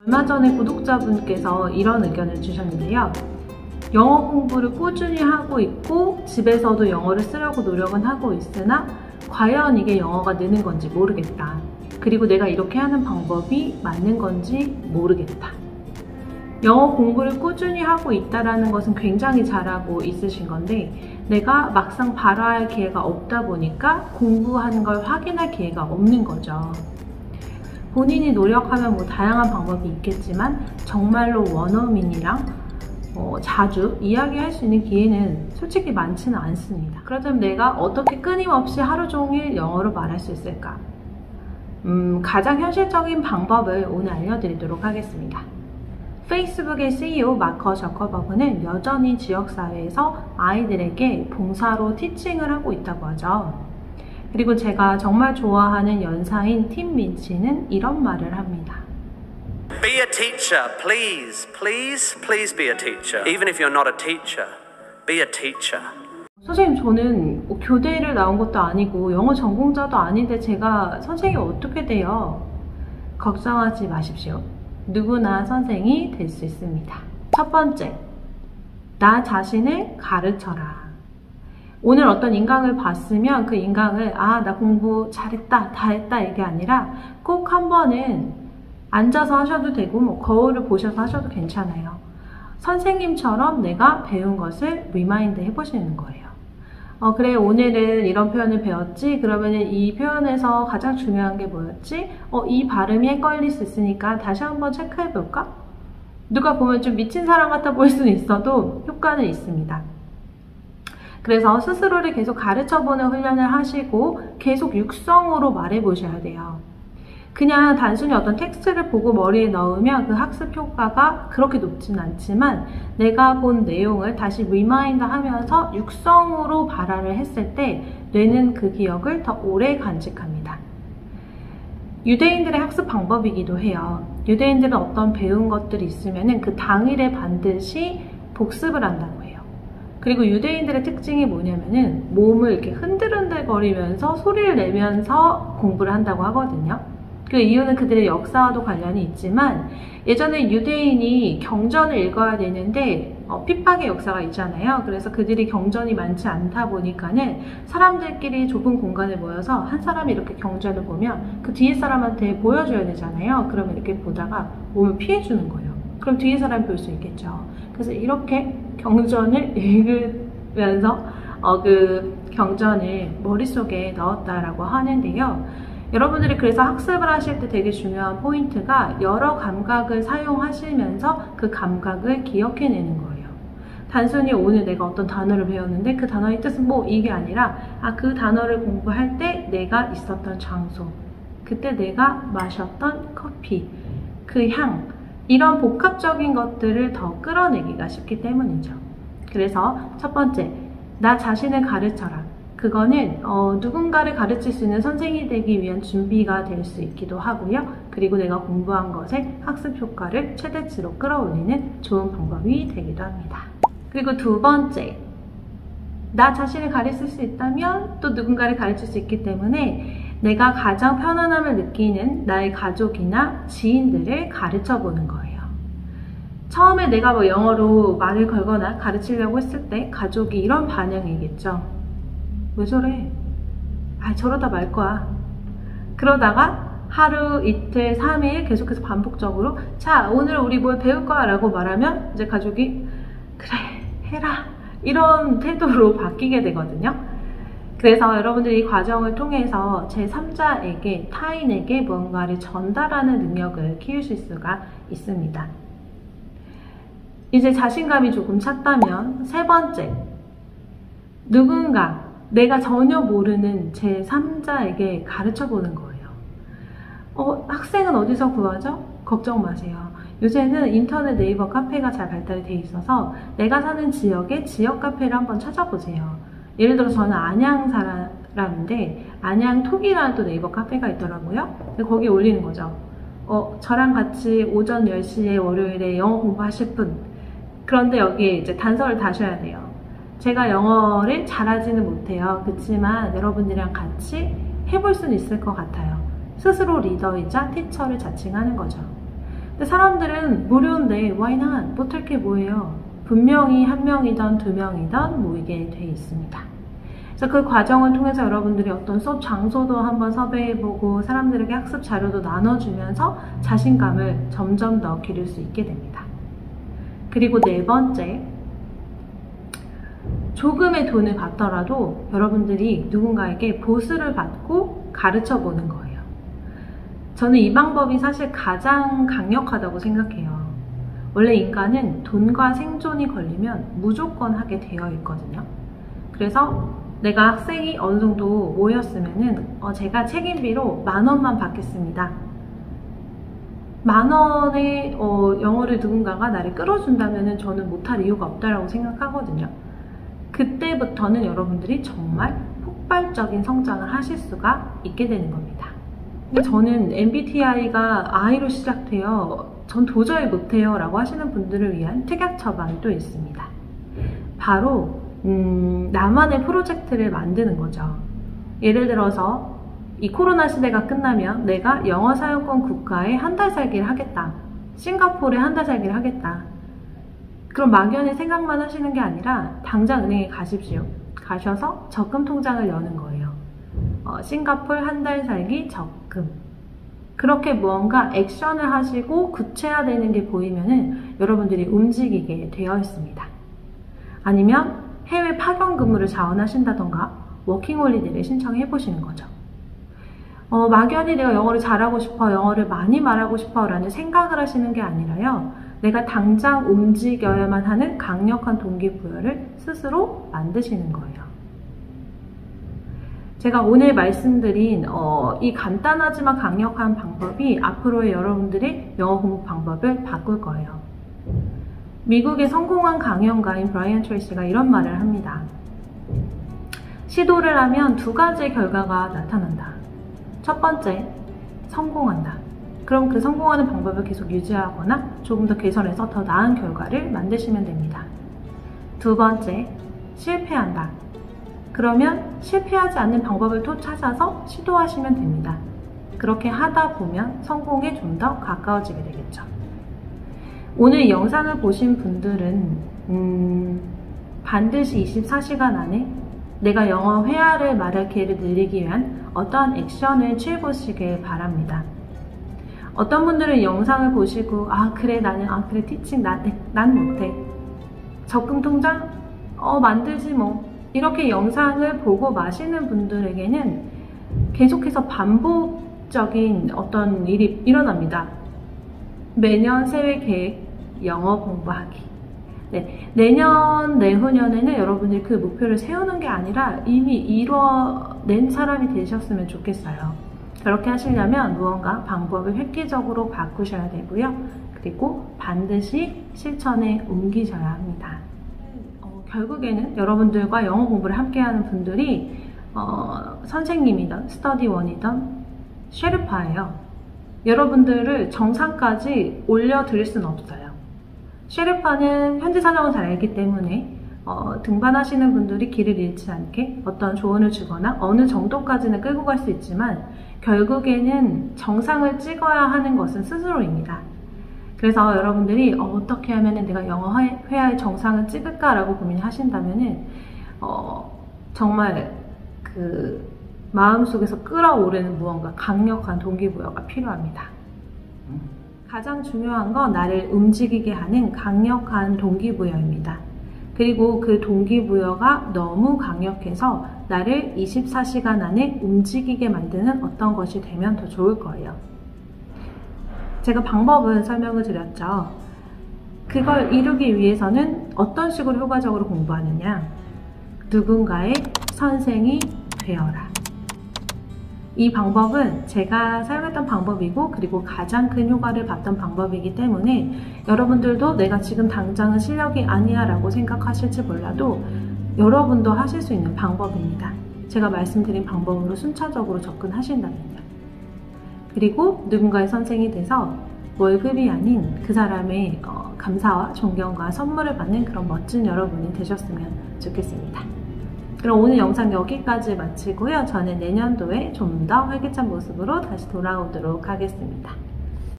얼마 전에 구독자분께서 이런 의견을 주셨는데요. 영어 공부를 꾸준히 하고 있고 집에서도 영어를 쓰려고 노력은 하고 있으나 과연 이게 영어가 느는 건지 모르겠다. 그리고 내가 이렇게 하는 방법이 맞는 건지 모르겠다. 영어 공부를 꾸준히 하고 있다는 것은 굉장히 잘하고 있으신 건데 내가 막상 발화할 기회가 없다 보니까 공부하는 걸 확인할 기회가 없는 거죠. 본인이 노력하면 뭐 다양한 방법이 있겠지만 정말로 원어민이랑 자주 이야기할 수 있는 기회는 솔직히 많지는 않습니다. 그렇다면 내가 어떻게 끊임없이 하루 종일 영어로 말할 수 있을까? 가장 현실적인 방법을 오늘 알려드리도록 하겠습니다. 페이스북의 CEO 마커 저커버그는 여전히 지역사회에서 아이들에게 봉사로 티칭을 하고 있다고 하죠. 그리고 제가 정말 좋아하는 연사인 팀 민치는 이런 말을 합니다. Be a teacher, please, please, please be a teacher. Even if you're not a teacher, be a teacher. 선생님, 저는 교대를 나온 것도 아니고 영어 전공자도 아닌데 제가 선생님이 어떻게 돼요? 걱정하지 마십시오. 누구나 선생이 될 수 있습니다. 첫 번째, 나 자신을 가르쳐라. 오늘 어떤 인강을 봤으면 그 인강을 나 공부 잘했다, 다 했다 이게 아니라 꼭 한 번은 앉아서 하셔도 되고 뭐 거울을 보셔서 하셔도 괜찮아요. 선생님처럼 내가 배운 것을 리마인드 해보시는 거예요. 그래, 오늘은 이런 표현을 배웠지? 그러면 이 표현에서 가장 중요한 게 뭐였지? 이 발음이 헷갈릴 수 있으니까 다시 한번 체크해볼까? 누가 보면 좀 미친 사람 같아 보일 수는 있어도 효과는 있습니다. 그래서 스스로를 계속 가르쳐보는 훈련을 하시고 계속 육성으로 말해보셔야 돼요. 그냥 단순히 어떤 텍스트를 보고 머리에 넣으면 그 학습 효과가 그렇게 높진 않지만 내가 본 내용을 다시 리마인드 하면서 육성으로 발화를 했을 때 뇌는 그 기억을 더 오래 간직합니다. 유대인들의 학습 방법이기도 해요. 유대인들은 어떤 배운 것들이 있으면 그 당일에 반드시 복습을 한다고 해요. 그리고 유대인들의 특징이 뭐냐면은 몸을 이렇게 흔들흔들거리면서 소리를 내면서 공부를 한다고 하거든요. 그 이유는 그들의 역사와도 관련이 있지만 예전에 유대인이 경전을 읽어야 되는데 핍박의 역사가 있잖아요. 그래서 그들이 경전이 많지 않다 보니까는 사람들끼리 좁은 공간에 모여서 한 사람이 이렇게 경전을 보면 그 뒤에 사람한테 보여줘야 되잖아요. 그러면 이렇게 보다가 몸을 피해주는 거예요. 그럼 뒤에 사람이 볼 수 있겠죠. 그래서 이렇게 경전을 읽으면서 그 경전을 머릿속에 넣었다라고 하는데요. 여러분들이 그래서 학습을 하실 때 되게 중요한 포인트가 여러 감각을 사용하시면서 그 감각을 기억해내는 거예요. 단순히 오늘 내가 어떤 단어를 배웠는데 그 단어의 뜻은 뭐 이게 아니라 그 단어를 공부할 때 내가 있었던 장소, 그때 내가 마셨던 커피, 그 향, 이런 복합적인 것들을 더 끌어내기가 쉽기 때문이죠. 그래서 첫 번째, 나 자신을 가르쳐라. 그거는 누군가를 가르칠 수 있는 선생이 되기 위한 준비가 될 수 있기도 하고요. 그리고 내가 공부한 것의 학습 효과를 최대치로 끌어올리는 좋은 방법이 되기도 합니다. 그리고 두 번째, 나 자신을 가르칠 수 있다면 또 누군가를 가르칠 수 있기 때문에 내가 가장 편안함을 느끼는 나의 가족이나 지인들을 가르쳐 보는 거예요. 처음에 내가 뭐 영어로 말을 걸거나 가르치려고 했을 때 가족이 이런 반응이겠죠. 왜 저래? 저러다 말 거야. 그러다가 하루, 이틀, 3일 계속해서 반복적으로 자, 오늘 우리 뭘 배울 거야 라고 말하면 이제 가족이 그래, 해라. 이런 태도로 바뀌게 되거든요. 그래서 여러분들이 이 과정을 통해서 제3자에게, 타인에게 뭔가를 전달하는 능력을 키우실 수가 있습니다. 이제 자신감이 조금 찼다면 세 번째, 누군가 내가 전혀 모르는 제3자에게 가르쳐보는 거예요. 학생은 어디서 구하죠? 걱정 마세요. 요새는 인터넷, 네이버 카페가 잘 발달이 돼 있어서 내가 사는 지역의 지역 카페를 한번 찾아보세요. 예를 들어 저는 안양 사람인데 안양톡이라는 또 네이버 카페가 있더라고요. 거기 올리는 거죠. 저랑 같이 오전 10시에 월요일에 영어 공부하실 분. 그런데 여기에 이제 단서를 다셔야 돼요. 제가 영어를 잘하지는 못해요. 그렇지만 여러분들이랑 같이 해볼 수는 있을 것 같아요. 스스로 리더이자 티처를 자칭하는 거죠. 근데 사람들은 무료인데 why not? 못할 게 뭐예요? 분명히 한 명이든 두 명이든 모이게 돼 있습니다. 그래서 그 과정을 통해서 여러분들이 어떤 수업 장소도 한번 섭외해보고 사람들에게 학습 자료도 나눠주면서 자신감을 점점 더 기를 수 있게 됩니다. 그리고 네 번째, 조금의 돈을 받더라도 여러분들이 누군가에게 보수를 받고 가르쳐 보는 거예요. 저는 이 방법이 사실 가장 강력하다고 생각해요. 원래 인간은 돈과 생존이 걸리면 무조건 하게 되어 있거든요. 그래서 내가 학생이 어느 정도 모였으면은 제가 책임비로 10,000원만 받겠습니다. 10,000원의 영어를 누군가가 나를 끌어준다면은 저는 못할 이유가 없다라고 생각하거든요. 그때부터는 여러분들이 정말 폭발적인 성장을 하실 수가 있게 되는 겁니다. 근데 저는 MBTI가 I로 시작돼요. 전 도저히 못해요 라고 하시는 분들을 위한 특약 처방이 또 있습니다. 바로 나만의 프로젝트를 만드는 거죠. 예를 들어서 이 코로나 시대가 끝나면 내가 영어 사용권 국가에 한 달 살기를 하겠다. 싱가포르에 한 달 살기를 하겠다. 그럼 막연히 생각만 하시는 게 아니라 당장 은행에 가십시오. 가셔서 적금 통장을 여는 거예요. 싱가포르 한 달 살기 적금. 그렇게 무언가 액션을 하시고 구체화되는 게 보이면은 여러분들이 움직이게 되어 있습니다. 아니면 해외 파견 근무를 자원하신다던가 워킹홀리데이를 신청해 보시는 거죠. 막연히 내가 영어를 잘하고 싶어, 영어를 많이 말하고 싶어 라는 생각을 하시는 게 아니라요. 내가 당장 움직여야만 하는 강력한 동기부여를 스스로 만드시는 거예요. 제가 오늘 말씀드린 이 간단하지만 강력한 방법이 앞으로의 여러분들의 영어 공부 방법을 바꿀 거예요. 미국의 성공한 강연가인 브라이언 트레이시가 이런 말을 합니다. 시도를 하면 두 가지의 결과가 나타난다. 첫 번째, 성공한다. 그럼 그 성공하는 방법을 계속 유지하거나 조금 더 개선해서 더 나은 결과를 만드시면 됩니다. 두 번째, 실패한다. 그러면 실패하지 않는 방법을 또 찾아서 시도하시면 됩니다. 그렇게 하다 보면 성공에 좀 더 가까워지게 되겠죠. 오늘 영상을 보신 분들은 반드시 24시간 안에 내가 영어 회화를 말할 기회를 늘리기 위한 어떠한 액션을 취해보시길 바랍니다. 어떤 분들은 영상을 보시고 그래 티칭 난 못해. 적금 통장? 만들지 뭐. 이렇게 영상을 보고 마시는 분들에게는 계속해서 반복적인 어떤 일이 일어납니다. 매년 새해 계획, 영어 공부하기. 네, 내년, 내후년에는 여러분들이 그 목표를 세우는 게 아니라 이미 이뤄낸 사람이 되셨으면 좋겠어요. 그렇게 하시려면 무언가 방법을 획기적으로 바꾸셔야 되고요. 그리고 반드시 실천에 옮기셔야 합니다. 결국에는 여러분들과 영어 공부를 함께하는 분들이 선생님이든 스터디원이든 쉐르파예요. 여러분들을 정상까지 올려드릴 수는 없어요. 쉐르파는 현지 사정을 잘 알기 때문에 등반하시는 분들이 길을 잃지 않게 어떤 조언을 주거나 어느 정도까지는 끌고 갈 수 있지만 결국에는 정상을 찍어야 하는 것은 스스로입니다. 그래서 여러분들이 어떻게 하면 내가 영어 회화의 정상을 찍을까라고 고민하신다면은 정말 그 마음속에서 끌어오르는 무언가 강력한 동기부여가 필요합니다. 가장 중요한 건 나를 움직이게 하는 강력한 동기부여입니다. 그리고 그 동기부여가 너무 강력해서 나를 24시간 안에 움직이게 만드는 어떤 것이 되면 더 좋을 거예요. 제가 방법은 설명을 드렸죠. 그걸 이루기 위해서는 어떤 식으로 효과적으로 공부하느냐? 누군가의 선생이 되어라. 이 방법은 제가 사용했던 방법이고 그리고 가장 큰 효과를 봤던 방법이기 때문에 여러분들도 내가 지금 당장은 실력이 아니야 라고 생각하실지 몰라도 여러분도 하실 수 있는 방법입니다. 제가 말씀드린 방법으로 순차적으로 접근하신다면요. 그리고 누군가의 선생이 돼서 월급이 아닌 그 사람의 감사와 존경과 선물을 받는 그런 멋진 여러분이 되셨으면 좋겠습니다. 그럼 오늘 영상 여기까지 마치고요. 저는 내년도에 좀 더 활기찬 모습으로 다시 돌아오도록 하겠습니다.